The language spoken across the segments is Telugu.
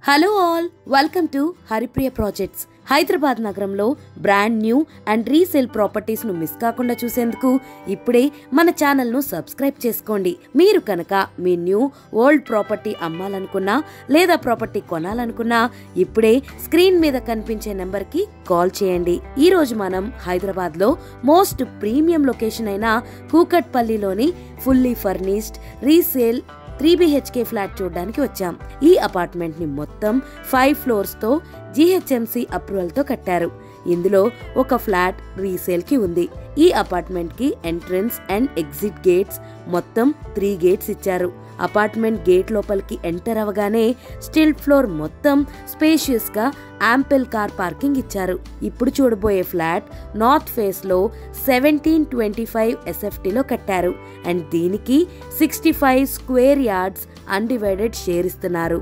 Hello all, welcome to Haripriya projects. Hyderabad నగరంలో brand new and resale properties ను మిస్ కాకుండా చూసేందుకు ఇప్పుడే మన ఛానల్ ను సబ్స్క్రైబ్ చేసుకోండి. మీరు కనుక మీ న్యూ ఓల్డ్ ప్రాపర్టీ అమ్మాలనుకున్నా లేదా ప్రాపర్టీ కొనాలనుకున్నా ఇప్పుడే స్క్రీన్ మీద కనిపించే నెంబర్ కి కాల్ చేయండి. ఈ రోజు మనం హైదరాబాద్ లో మోస్ట్ ప్రీమియం లొకేషన్ అయిన కూకట్పల్లిలోని fully furnished resale 3BHK flat చూడడానికి వచ్చాం. ఈ అపార్ట్మెంట్ ని మొత్తం 5 ఫ్లోర్స్ తో GHMC అప్రూవల్ తో కట్టారు. ఇందులో ఒక ఫ్లాట్ రీసేల్ కి ఉంది. ఈ అపార్ట్మెంట్ కి ఎంట్రన్స్ అండ్ ఎగ్జిట్ గేట్స్ మొత్తం 3 గేట్స్ ఇచ్చారు. అపార్ట్మెంట్ గేట్ లోపలికి ఎంటర్ అవగానే స్టిల్ ఫ్లోర్ మొత్తం స్పేషియస్ గా యాంపిల్ కార్ పార్కింగ్ ఇచ్చారు. ఇప్పుడు చూడబోయే ఫ్లాట్ నార్త్ ఫేస్ లో 1725 SFT లో కట్టారు అండ్ దీనికి 65 స్క్వేర్ యార్డ్స్ అన్డివైడెడ్ షేర్ ఇస్తున్నారు.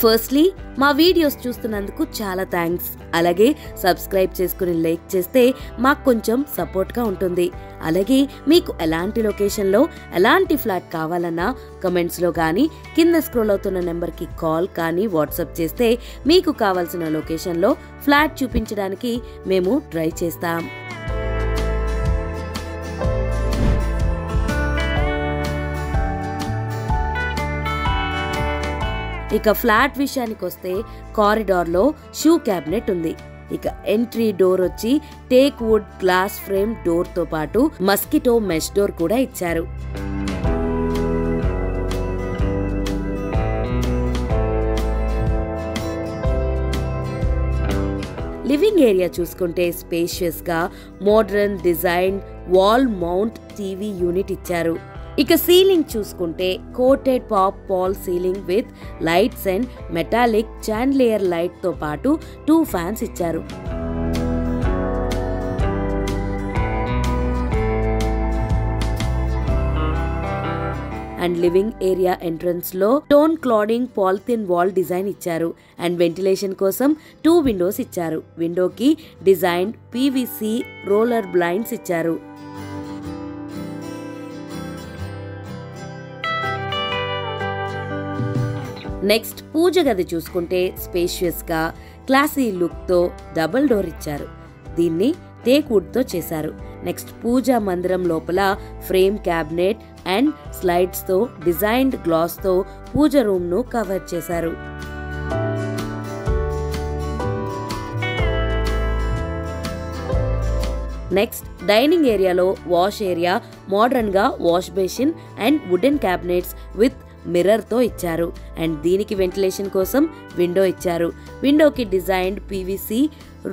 ఫస్ట్లీ మా వీడియోస్ చూస్తున్నందుకు చాలా థ్యాంక్స్. అలాగే సబ్స్క్రైబ్ చేసుకుని లైక్ చేస్తే మాకు కొంచెం సపోర్ట్గా ఉంటుంది. అలాగే మీకు ఎలాంటి లొకేషన్లో ఎలాంటి ఫ్లాట్ కావాలన్నా కమెంట్స్లో కానీ కింద స్క్రోల్ అవుతున్న నెంబర్కి కాల్ కానీ వాట్సాప్ చేస్తే మీకు కావాల్సిన లొకేషన్లో ఫ్లాట్ చూపించడానికి మేము ట్రై చేస్తాం. ఇక ఫ్లాట్ విషయానికి వస్తే కారిడార్ లో షూ క్యాబినెట్ ఉంది. ఇక ఎంట్రీ డోర్ వచ్చి teak wood glass frame door తో పాటు మస్కిటో మెష్ డోర్ కూడా ఇచ్చారు. లివింగ్ ఏరియా చూసుకుంటే స్పేషియస్ గా modern design wall mount TV unit ఇచ్చారు. ఇక సీలింగ్ చూసుకుంటే coated POP wall ceiling with lights and metallic chandelier light తో పాటు 2 ఫ్యాన్స్ ఇచ్చారు. అండ్ లివింగ్ ఏరియా ఎంట్రన్స్ లో tone cladding polythene wall design ఇచ్చారు. అండ్ వెంటిలేషన్ కోసం 2 విండోస్ ఇచ్చారు. విండోకి డిజైన్ PVC రోలర్ బ్లైండ్స్ ఇచ్చారు. నెక్స్ట్ పూజ గది చూసుకుంటే స్పేషియస్ గా క్లాసీ లుక్ తో డబుల్ డోర్ ఇచ్చారు. దీన్ని టేక్ వుడ్ తో చేశారు. నెక్స్ట్ పూజా మందిరం లోపల ఫ్రేమ్ క్యాబినెట్ అండ్ స్లైడ్స్ తో డిజైన్డ్ గ్లాస్ తో పూజ రూమ్ ను కవర్ చేశారు. నెక్స్ట్ డైనింగ్ ఏరియాలో వాష్ ఏరియా మోడర్న్ గా wash basin and wooden cabinets with mirror తో ఇచ్చారు. అండ్ దీనికి వెంటిలేషన్ కోసం విండో ఇచ్చారు. విండోకి డిజైన్డ్ PVC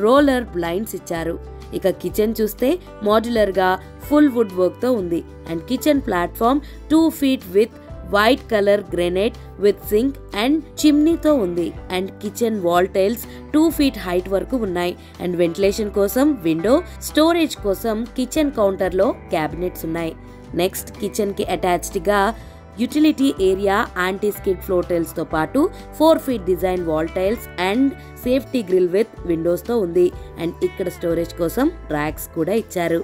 రోలర్ బ్లైండ్స్ ఇచ్చారు. ఇక కిచెన్ చూస్తే మాడ్యులర్ గా ఫుల్ వుడ్ వర్క్ తో ఉంది. And kitchen platform 2 feet with white colour granite with sink and చిమ్నీతో ఉంది. And kitchen wall tiles 2 feet height వరకు ఉన్నాయి. అండ్ వెంటిలేషన్ కోసం విండో, స్టోరేజ్ కోసం కిచెన్ కౌంటర్ లో క్యాబినెట్స్ ఉన్నాయి. నెక్స్ట్ కిచెన్ కి అటాచ్డ్ గా utility area anti skid floor tiles తో పాటు 4 feet design wall tiles and safety grill with windows తో ఉంది. అండ్ ఇక్కడ స్టోరేజ్ కోసం ర్యాక్స్ కూడా ఇచ్చారు.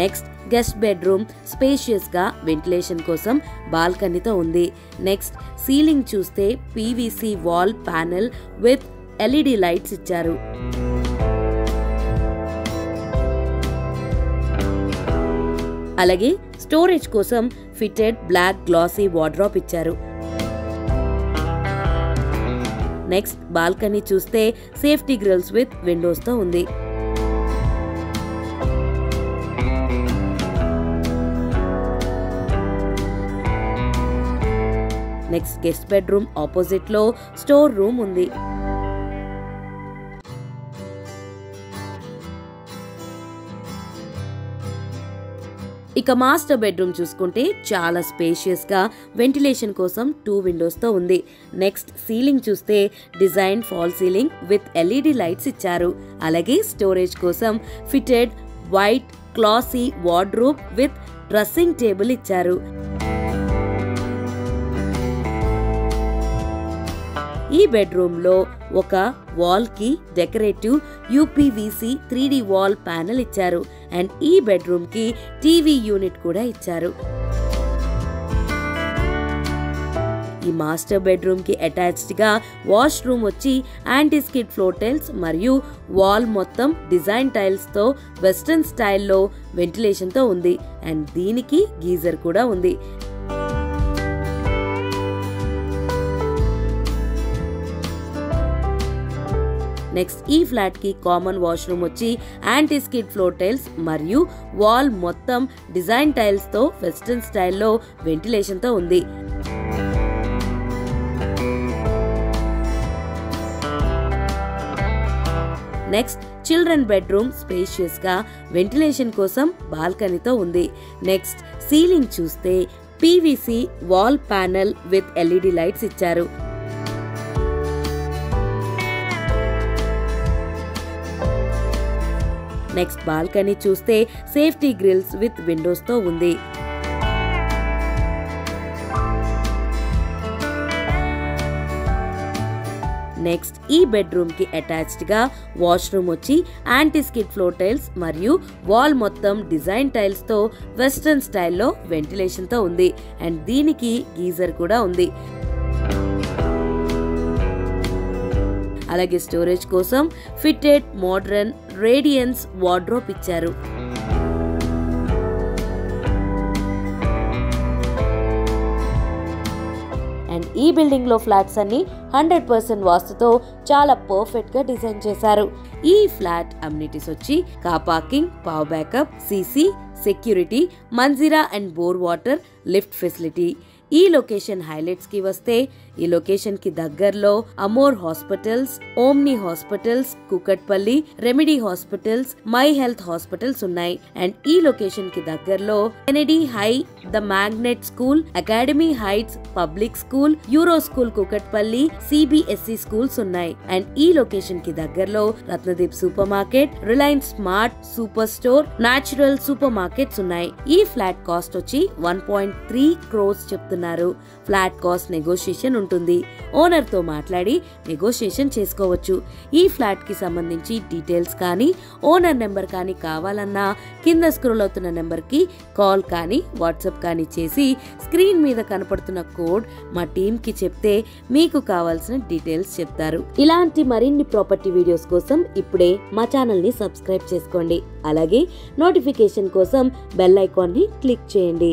నెక్స్ట్ గెస్ట్ బెడ్రూమ్ స్పేషియస్ గా వెంటిలేషన్ కోసం బాల్కనీతో ఉంది. నెక్స్ట్ సీలింగ్ చూస్తే PVC wall panel with LED lights ఇచ్చారు. అలాగే స్టోరేజ్ కోసం ఫిటెడ్ బ్లాక్ గ్లాసీ వార్డ్రోబ్ ఇచ్చారు. నెక్స్ట్ బాల్కనీ చూస్తే సేఫ్టీ గ్రిల్స్ విత్ విండోస్ తో ఉంది. నెక్స్ట్ గెస్ట్ బెడ్రూమ్ ఆపోజిట్ లో స్టోర్ రూమ్ ఉంది. ఇక మాస్టర్ బెడ్రూమ్ చూసుకుంటే చాలా స్పేషియస్ గా వెంటిలేషన్ కోసం 2 విండోస్ తో ఉంది. నెక్స్ట్ సీలింగ్ చూస్తే design fall ceiling with LED lights ఇచ్చారు. అలాగే స్టోరేజ్ కోసం fitted white classy wardrobe with dressing table ఇచ్చారు. ఈ బెడ్రూమ్ లో ఒక వాల్ కి decorative UPVC 3D wall panel ఇచ్చారు. అండ్ ఈ బెడ్రూమ్ కి టీవీ యూనిట్ కూడా ఇచ్చారు. ఈ మాస్టర్ బెడ్రూమ్ కి అటాచ్డ్ గా వాష్ రూమ్ వచ్చి యాంటీ స్కిడ్ ఫ్లోర్ టైల్స్ మరియు వాల్ మొత్తం డిజైన్ టైల్స్ తో వెస్టర్న్ స్టైల్లో వెంటిలేషన్ తో ఉంది. అండ్ దీనికి గీజర్ కూడా ఉంది. నెక్స్ట్ ఈ ఫ్లాట్ కి కామన్ వాష్రూమ్ వచ్చి యాంటీ స్కిడ్ ఫ్లోర్ టైల్స్ మరియు వాల్ మొత్తం డిజైన్ టైల్స్ తో వెస్టర్న్ స్టైల్లో వెంటిలేషన్ తో ఉంది. నెక్స్ట్ చిల్డ్రన్ బెడ్రూమ్ స్పేషియస్ గా వెంటిలేషన్ కోసం బాల్కనీతో ఉంది. నెక్స్ట్ సీలింగ్ చూస్తే PVC wall panel with LED lights ఇచ్చారు. నెక్స్ట్ బాల్కనీ చూస్తే సేఫ్టీ గ్రిల్స్ విత్ విండోస్ తో ఉంది. నెక్స్ట్ ఈ బెడ్రూమ్ కి అటాచ్డ్ గా వాష్రూమ్ వచ్చి యాంటీ స్కిడ్ ఫ్లోర్ టైల్స్ మరియు వాల్ మొత్తం డిజైన్ టైల్స్ తో వెస్టర్న్ స్టైల్లో వెంటిలేషన్ తో ఉంది. అండ్ దీనికి గీజర్ కూడా ఉంది. అలాగే స్టోరేజ్ కోసం ఫిటెడ్ మోడ్రన్ రేడియన్స్ వార్డ్రోబ్ ఇచ్చారు. అండ్ ఈ బిల్డింగ్ లో ఫ్లాట్స్ అన్ని 100% వాస్తుతో చాలా పర్ఫెక్ట్ గా డిజైన్ చేశారు. ఈ ఫ్లాట్ అమ్యూనిటీస్ వచ్చి car parking, power backup, CC, security, Manjira and bore water, lift facility. ఈ లొకేషన్ హైలైట్స్ కి వస్తే ఈ లొకేషన్ కి దగ్గరలో Amor hospitals, Omni hospitals, Kukatpally, Remedy hospitals, My Health hospitals ఉన్నాయి. అండ్ ఈ లొకేషన్ కి దగ్గరలో Kennedy High, the Magnet School, Academy heights public school, euro school Kukatpally, CBSE schools ఉన్నాయి. అండ్ ఈ లొకేషన్ కి దగ్గరలో Ratnadeep super market, Reliance smart super store, natural super markets ఉన్నాయి. ఈ ఫ్లాట్ కాస్ట్ వచ్చి 1.3 crores చెప్తున్నారు. ఫ్లాట్ కాస్ట్ నెగోషియేషన్ ఉంటుంది. ఓనర్ తో మాట్లాడి నెగోషియేషన్ చేసుకోవచ్చు. ఈ ఫ్లాట్ కి సంబంధించి డీటెయిల్స్ కానీ ఓనర్ నెంబర్ కానీ కావాలన్నా కింద స్క్రోల్ అవుతున్న నెంబర్ కి కాల్ కానీ వాట్సాప్ కానీ చేసి స్క్రీన్ మీద కనపడుతున్న కోడ్ మా టీమ్ కి చెప్తే మీకు కావాల్సిన డీటెయిల్స్ చెప్తారు. ఇలాంటి మరిన్ని ప్రాపర్టీ వీడియోస్ కోసం ఇప్పుడే మా ఛానల్ ని సబ్స్క్రైబ్ చేసుకోండి. అలాగే నోటిఫికేషన్ కోసం బెల్ ఐకాన్ ని క్లిక్ చేయండి.